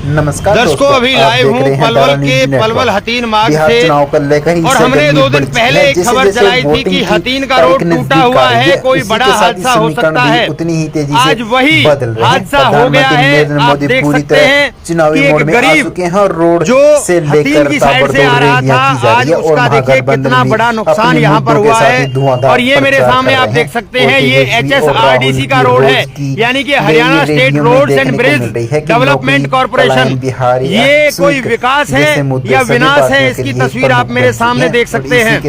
नमस्कार दर्शकों, अभी लाइव हूँ पलवल के पलवल हथीन मार्ग से। चुनाव को लेकर और हमने 2 दिन पहले एक खबर चलाई थी कि हथीन का रोड टूटा हुआ है, कोई बड़ा हादसा हो सकता है। उतनी ही तेजी आज वही हादसा हो गया है। आप देख सकते हैं कि एक गरीब जो हथीन की साइड से आ रहा था, आज उसका देखिए कितना बड़ा नुकसान यहाँ पर हुआ है। और ये मेरे सामने आप देख सकते हैं, ये HSRDC का रोड है, यानी कि Haryana state roads and bridge development corporation. ये कोई विकास है या विनाश है, इसकी तस्वीर आप मेरे सामने देख सकते हैं।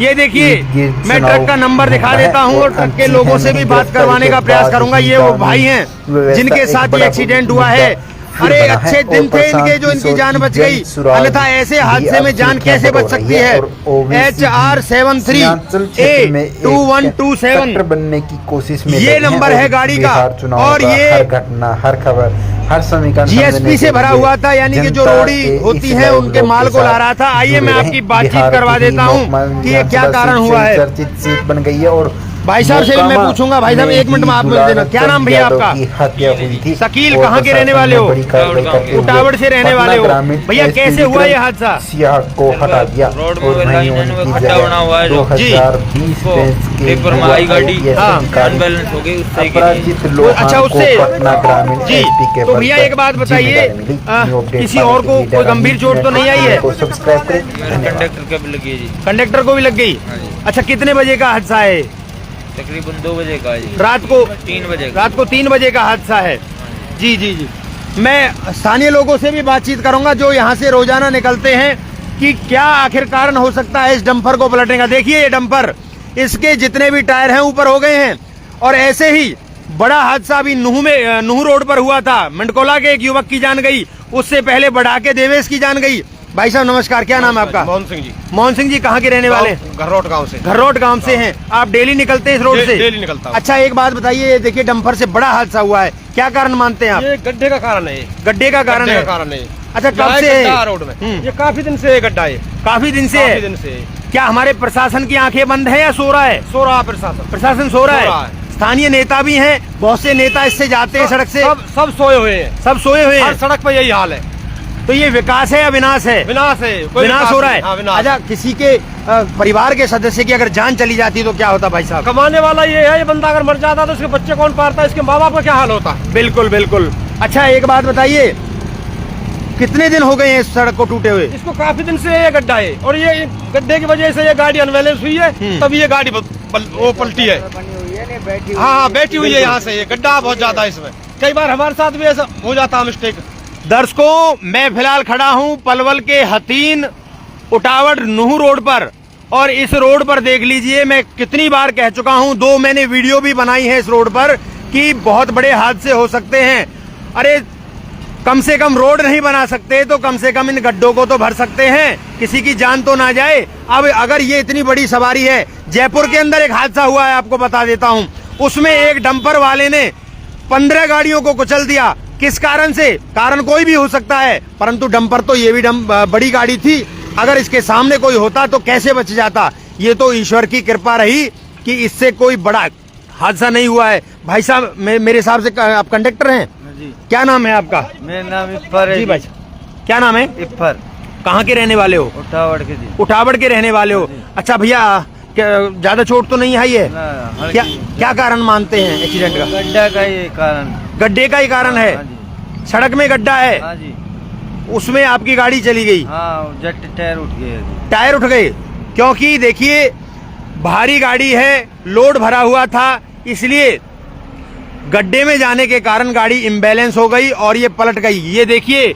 ये देखिए, मैं ट्रक का नंबर दिखा देता हूँ और ट्रक के लोगों से भी बात करवाने का प्रयास करूंगा। ये वो भाई हैं जिनके साथ ये एक्सीडेंट हुआ है। अरे अच्छे दिन थे इनके जो इनकी जान बच गई, अन्यथा ऐसे हादसे में जान कैसे बच सकती है। HR73A2127 बनने की कोशिश में ये नंबर है गाड़ी का। और ये हर घटना, हर खबर, हर समीकरण GSP से भरा हुआ था, यानी कि जो रोड़ी होती है उनके माल को ला रहा था। आइए मैं आपकी बातचीत करवा देता हूँ कि ये क्या कारण हुआ है। चर्चित सीट बन गई है। और भाई साहब से भी मैं पूछूंगा। भाई साहब 1 मिनट में आप मुझे देना, क्या नाम भैया आपका? हत्या हुई थी। शकील, कहाँ के रहने वाले हो? उटावड़ से रहने वाले हो। भैया कैसे हुआ ये हादसा? सियाह को हटा दिया और वहीं उनकी जगह 2020 गाड़ी अपराजित लोग। अच्छा, उससे पटना ग्रामीण जी। तो भैया एक बात बताइए, किसी और को कोई गंभीर चोट तो नहीं आई है? सब्सक्राइब करें। कंडक्टर को भी लगी जी। कंडक्टर को भी लग गई? अच्छा, कितने बजे का हादसा है? तकरीबन 2 बजे का जी। रात को 3 बजे। रात को 3 बजे का हादसा है। जी जी जी। मैं स्थानीय लोगों से भी बातचीत करूंगा जो यहाँ से रोजाना निकलते हैं कि क्या आखिर कारण हो सकता है इस डंपर को पलटने का। देखिए ये डंपर, इसके जितने भी टायर हैं ऊपर हो गए हैं। और ऐसे ही बड़ा हादसा अभी नुह रोड पर हुआ था। मंडकोला के एक युवक की जान गई, उससे पहले बढ़ा के देवेश की जान गई। भाई साहब नमस्कार, क्या नाम है आपका? मोहन सिंह जी। मोहन सिंह जी, कहाँ के रहने वाले? घररोट गांव से। घररोट गांव से हैं आप? डेली निकलते हैं इस रोड से? डेली निकलता हूं। अच्छा, एक बात बताइए, ये देखिए डंपर से बड़ा हादसा हुआ है, क्या कारण मानते हैं आप? ये गड्ढे का कारण है। गड्ढे का कारण है? अच्छा, कब से है रोड में? ये काफी दिन से गड्ढा है। काफी दिन से है? क्या हमारे प्रशासन की आंखें बंद है या सो रहा है? सो रहा है प्रशासन। प्रशासन सो रहा है। स्थानीय नेता भी हैं, बहुत से नेता इससे जाते हैं सड़क से। सब सोए हुए हैं। सब सोए हुए हैं। हर सड़क पे यही हाल है। तो ये विकास है या विनाश है? विनाश है। विनाश हो रहा है। हाँ, अच्छा, किसी के परिवार के सदस्य की अगर जान चली जाती तो क्या होता भाई साहब? कमाने वाला ये है, ये बंदा अगर मर जाता तो इसके बच्चे कौन पालता, इसके माँ बाप का क्या हाल होता? बिल्कुल बिल्कुल। अच्छा, एक बात बताइए, कितने दिन हो गए हैं इस सड़क को टूटे हुए? इसको काफी दिन से ये गड्ढा है और ये गड्ढे की वजह से ये गाड़ी अनबैलेंस हुई है, तब ये गाड़ी वो पलटी है। हाँ, बैठी हुई है यहाँ से। ये गड्ढा बहुत ज्यादा है इसमें, कई बार हमारे साथ भी ऐसा हो जाता है मिस्टेक। दर्शकों, मैं फिलहाल खड़ा हूं पलवल के हथीन उटावड़ नुह रोड पर। और इस रोड पर देख लीजिए, मैं कितनी बार कह चुका हूं, 2 मैंने वीडियो भी बनाई है इस रोड पर कि बहुत बड़े हादसे हो सकते हैं। अरे कम से कम रोड नहीं बना सकते तो कम से कम इन गड्ढों को तो भर सकते हैं, किसी की जान तो ना जाए। अब अगर ये इतनी बड़ी सवारी है, जयपुर के अंदर एक हादसा हुआ है, आपको बता देता हूं। उसमें एक डंपर वाले ने 15 गाड़ियों को कुचल दिया। किस कारण से? कारण कोई भी हो सकता है, परंतु डंपर तो ये भी बड़ी गाड़ी थी। अगर इसके सामने कोई होता तो कैसे बच जाता। ये तो ईश्वर की कृपा रही कि इससे कोई बड़ा हादसा नहीं हुआ है। भाई साहब, मेरे हिसाब से आप कंडक्टर हैं जी। क्या नाम है आपका? मेरा नाम इफ्फर है जी। भाई क्या नाम है? इफ्फर। कहाँ के रहने वाले हो? उठावड़ के जी। उठावड़ के रहने वाले हो। अच्छा भैया, ज्यादा चोट तो नहीं आई है? क्या कारण मानते हैं एक्सीडेंट का? गड्ढा का ही कारण। गड्ढे का ही कारण है? सड़क में गड्ढा है? हाँ जी। उसमें आपकी गाड़ी चली गई? हाँ, टायर उठ गए। टायर उठ गए? क्योंकि देखिए भारी गाड़ी है, लोड भरा हुआ था, इसलिए गड्ढे में जाने के कारण गाड़ी इम्बैलेंस हो गई और ये पलट गई। ये देखिए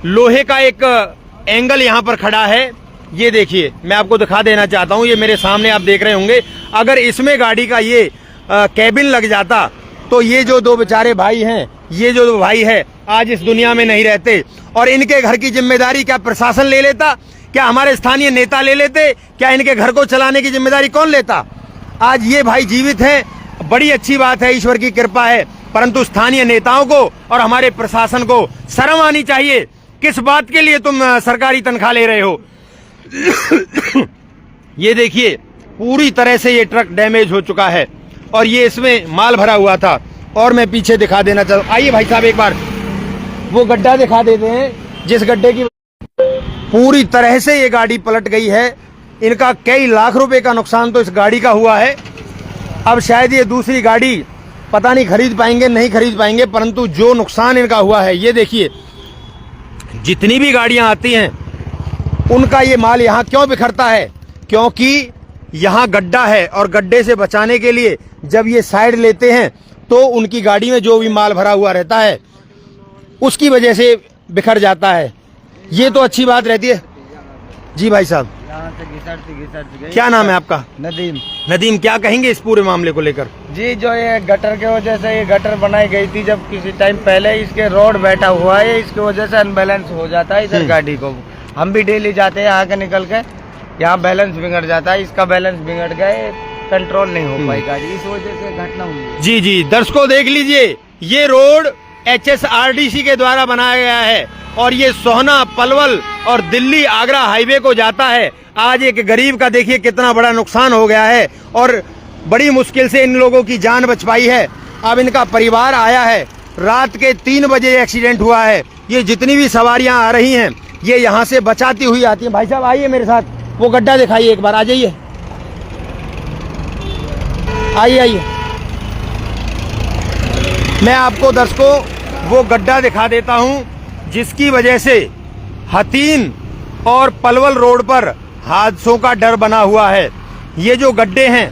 लोहे का एक एंगल यहाँ पर खड़ा है, ये देखिए, मैं आपको दिखा देना चाहता हूँ। ये मेरे सामने आप देख रहे होंगे। अगर इसमें गाड़ी का ये कैबिन लग जाता तो ये जो 2 बेचारे भाई हैं, ये जो 2 भाई है, आज इस दुनिया में नहीं रहते। और इनके घर की जिम्मेदारी क्या प्रशासन ले लेता? क्या हमारे स्थानीय नेता ले लेते? क्या इनके घर को चलाने की जिम्मेदारी कौन लेता? आज ये भाई जीवित हैं, बड़ी अच्छी बात है, ईश्वर की कृपा है। परंतु स्थानीय नेताओं को और हमारे प्रशासन को शर्म आनी चाहिए। किस बात के लिए तुम सरकारी तनख्वाह ले रहे हो? ये देखिए पूरी तरह से ये ट्रक डैमेज हो चुका है और ये इसमें माल भरा हुआ था। और मैं पीछे दिखा देना चाहता हूँ, आइए भाई साहब एक बार, वो गड्ढा दिखा देते हैं जिस गड्ढे की पूरी तरह से ये गाड़ी पलट गई है। इनका कई लाख रुपए का नुकसान तो इस गाड़ी का हुआ है। अब शायद ये दूसरी गाड़ी पता नहीं खरीद पाएंगे नहीं खरीद पाएंगे, परंतु जो नुकसान इनका हुआ है ये देखिए। जितनी भी गाड़ियां आती हैं उनका ये माल यहाँ क्यों बिखरता है? क्योंकि यहाँ गड्ढा है और गड्ढे से बचाने के लिए जब ये साइड लेते हैं तो उनकी गाड़ी में जो भी माल भरा हुआ रहता है उसकी वजह से बिखर जाता है। ये तो अच्छी बात रहती है। जी भाई साहब, यहाँ से घिसट गई। क्या नाम है आपका? नदीम। नदीम, क्या कहेंगे इस पूरे मामले को लेकर? जी, जो ये गटर के वजह से ये गटर बनाई गई थी जब किसी टाइम पहले, इसके रोड बैठा हुआ है, इसकी वजह से अनबैलेंस हो जाता है इधर गाड़ी को। हम भी डेली जाते हैं यहाँ के निकल के, यहाँ बैलेंस बिगड़ जाता है, इसका बैलेंस बिगड़ गए, कंट्रोल नहीं हो पाई गाड़ी, इस वजह से घटना हुई है। जी जी, दर्शकों देख लीजिए, ये रोड HSRDC के द्वारा बनाया गया है और ये सोहना, पलवल और दिल्ली आगरा हाईवे को जाता है। आज एक गरीब का देखिए कितना बड़ा नुकसान हो गया है और बड़ी मुश्किल से इन लोगों की जान बच पाई है। अब इनका परिवार आया है। रात के 3 बजे एक्सीडेंट हुआ है। ये जितनी भी सवारियां आ रही हैं ये यहाँ से बचाती हुई आती हैं। भाई साहब आइए मेरे साथ, वो गड्ढा दिखाइए एक बार, आ जाइए, आइए आइए। मैं आपको दर्शकों वो गड्ढा दिखा देता हूं जिसकी वजह से हथीन और पलवल रोड पर हादसों का डर बना हुआ है। ये जो गड्ढे हैं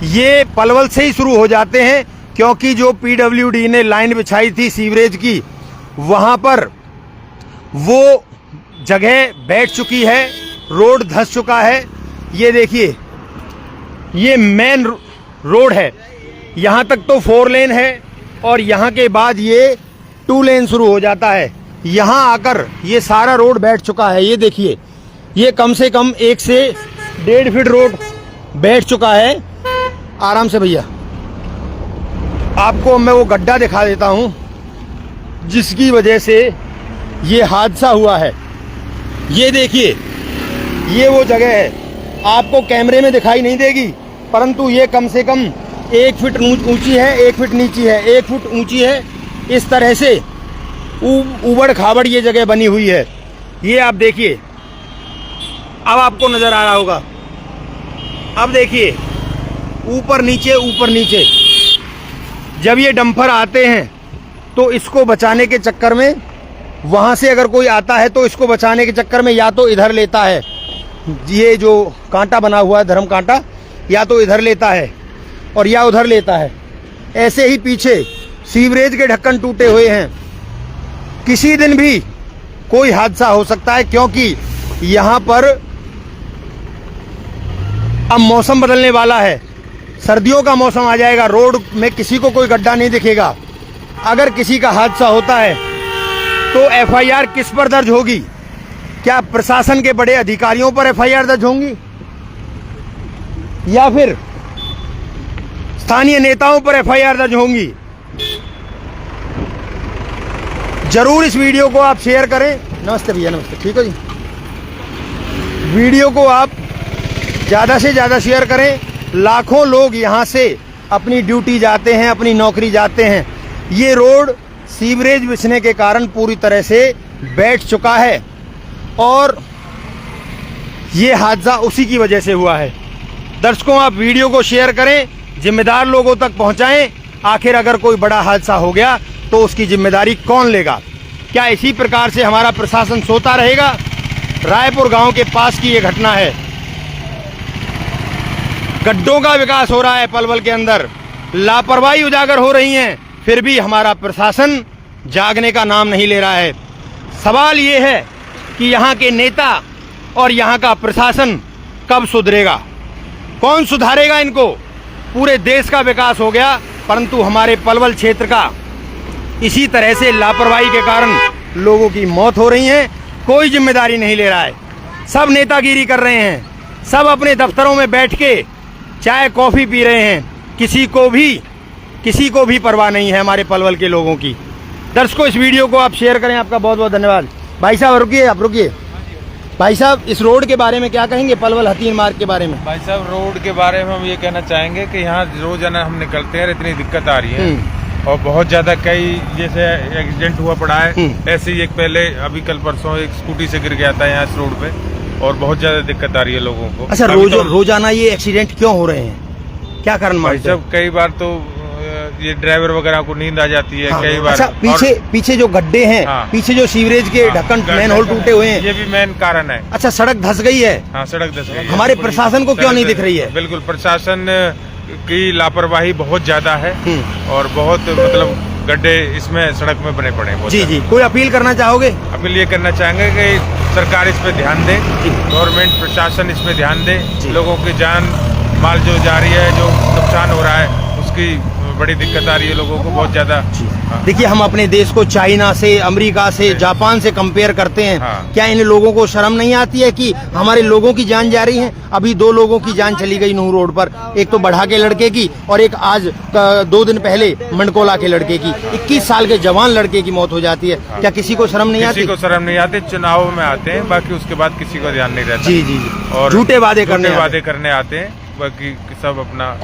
ये पलवल से ही शुरू हो जाते हैं, क्योंकि जो PWD ने लाइन बिछाई थी सीवरेज की, वहां पर वो जगह बैठ चुकी है, रोड धंस चुका है। ये देखिए, ये मेन रोड है, यहाँ तक तो 4 लेन है और यहाँ के बाद ये 2 लेन शुरू हो जाता है। यहाँ आकर ये सारा रोड बैठ चुका है। ये देखिए, ये कम से कम 1 से 1.5 फीट रोड बैठ चुका है। आराम से भैया, आपको मैं वो गड्ढा दिखा देता हूँ जिसकी वजह से ये हादसा हुआ है। ये देखिए, ये वो जगह है, आपको कैमरे में दिखाई नहीं देगी, परंतु ये कम से कम 1 फीट ऊंची है, 1 फीट नीची है, 1 फुट ऊंची है। इस तरह से उबड़ खाबड़ ये जगह बनी हुई है। ये आप देखिए, अब आपको नजर आ रहा होगा। अब देखिए, ऊपर नीचे। जब ये डंपर आते हैं तो इसको बचाने के चक्कर में, वहां से अगर कोई आता है तो इसको बचाने के चक्कर में या तो इधर लेता है, ये जो कांटा बना हुआ है धर्म कांटा, या तो इधर लेता है और या उधर लेता है। ऐसे ही पीछे सीवरेज के ढक्कन टूटे हुए हैं। किसी दिन भी कोई हादसा हो सकता है, क्योंकि यहाँ पर अब मौसम बदलने वाला है। सर्दियों का मौसम आ जाएगा, रोड में किसी को कोई गड्ढा नहीं दिखेगा। अगर किसी का हादसा होता है तो FIR किस पर दर्ज होगी? क्या प्रशासन के बड़े अधिकारियों पर FIR दर्ज होंगी या फिर स्थानीय नेताओं पर FIR दर्ज होंगी? जरूर इस वीडियो को आप शेयर करें। नमस्ते भैया, नमस्ते, ठीक हो जी। वीडियो को आप ज़्यादा से ज़्यादा शेयर करें। लाखों लोग यहाँ से अपनी ड्यूटी जाते हैं, अपनी नौकरी जाते हैं। ये रोड सीवरेज बिछने के कारण पूरी तरह से बैठ चुका है और ये हादसा उसी की वजह से हुआ है। दर्शकों, आप वीडियो को शेयर करें, जिम्मेदार लोगों तक पहुंचाएं। आखिर अगर कोई बड़ा हादसा हो गया तो उसकी जिम्मेदारी कौन लेगा? क्या इसी प्रकार से हमारा प्रशासन सोता रहेगा? रायपुर गांव के पास की ये घटना है। गड्ढों का विकास हो रहा है पलवल के अंदर, लापरवाही उजागर हो रही है, फिर भी हमारा प्रशासन जागने का नाम नहीं ले रहा है। सवाल ये है कि यहाँ के नेता और यहाँ का प्रशासन कब सुधरेगा? कौन सुधारेगा इनको? पूरे देश का विकास हो गया, परंतु हमारे पलवल क्षेत्र का इसी तरह से लापरवाही के कारण लोगों की मौत हो रही है। कोई जिम्मेदारी नहीं ले रहा है, सब नेतागिरी कर रहे हैं, सब अपने दफ्तरों में बैठ के चाय कॉफी पी रहे हैं। किसी को भी परवाह नहीं है हमारे पलवल के लोगों की। दर्शकों, इस वीडियो को आप शेयर करें। आपका बहुत बहुत धन्यवाद। भाई साहब रुकिए, आप रुकिए। भाई साहब, इस रोड के बारे में क्या कहेंगे, पलवल हथीन मार्ग के बारे में? भाई साहब, रोड के बारे में हम ये कहना चाहेंगे कि यहाँ रोजाना हम निकलते हैं, इतनी दिक्कत आ रही है और बहुत ज्यादा कई जैसे एक्सीडेंट हुआ पड़ा है। ऐसे ही एक पहले अभी कल परसों एक स्कूटी से गिर गया था यहाँ इस रोड पे, और बहुत ज्यादा दिक्कत आ रही है लोगों को। अच्छा, रोजाना ये एक्सीडेंट क्यों हो रहे हैं, क्या कारण मानते हैं? जब कई बार तो ये ड्राइवर वगैरह को नींद आ जाती है। कई बार अच्छा, पीछे जो गड्ढे हैं, पीछे जो सीवरेज के ढक्कन मैन होल टूटे हुए हैं, ये भी मेन कारण है। अच्छा, सड़क धंस गई है। हाँ, सड़क धंस गई है। हमारे प्रशासन को क्यों नहीं दिख रही है? बिल्कुल, प्रशासन की लापरवाही बहुत ज्यादा है और बहुत मतलब गड्ढे इसमें सड़क में बने पड़े हैं। जी, कोई अपील करना चाहोगे? अपील ये करना चाहेंगे कि सरकार इस पे ध्यान दे, गवर्नमेंट प्रशासन इस पे ध्यान दे। लोगों की जान माल जो जा रही है, जो नुकसान हो रहा है, उसकी बड़ी दिक्कत आ रही है लोगों को बहुत ज्यादा। देखिए, हम अपने देश को चाइना से, अमेरिका से, जापान से कंपेयर करते हैं। क्या इन लोगों को शर्म नहीं आती है कि हमारे लोगों की जान जा रही है? अभी 2 लोगों की जान चली गई नूह रोड पर, एक तो बढ़ा के लड़के की और एक आज 2 दिन पहले मंडकोला के लड़के की। 21 साल के जवान लड़के की मौत हो जाती है। क्या किसी को शर्म नहीं आती? किसी को शर्म नहीं आती। चुनाव में आते हैं, बाकी उसके बाद किसी को ध्यान नहीं रहता। जी, और झूठे वादे करने आते हैं, बाकी सब अपना।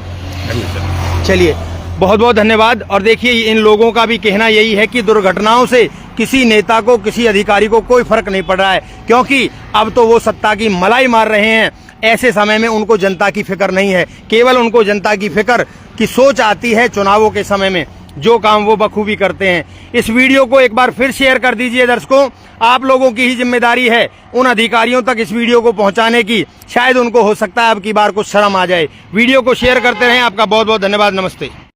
चलिए, बहुत बहुत धन्यवाद। और देखिए, इन लोगों का भी कहना यही है कि दुर्घटनाओं से किसी नेता को, किसी अधिकारी को कोई फर्क नहीं पड़ रहा है, क्योंकि अब तो वो सत्ता की मलाई मार रहे हैं। ऐसे समय में उनको जनता की फिक्र नहीं है, केवल उनको जनता की फिक्र की सोच आती है चुनावों के समय में, जो काम वो बखूबी करते हैं। इस वीडियो को एक बार फिर शेयर कर दीजिए दर्शकों। आप लोगों की ही जिम्मेदारी है उन अधिकारियों तक इस वीडियो को पहुंचाने की। शायद उनको हो सकता है अब की बार कुछ शर्म आ जाए। वीडियो को शेयर करते रहें। आपका बहुत बहुत धन्यवाद। नमस्ते।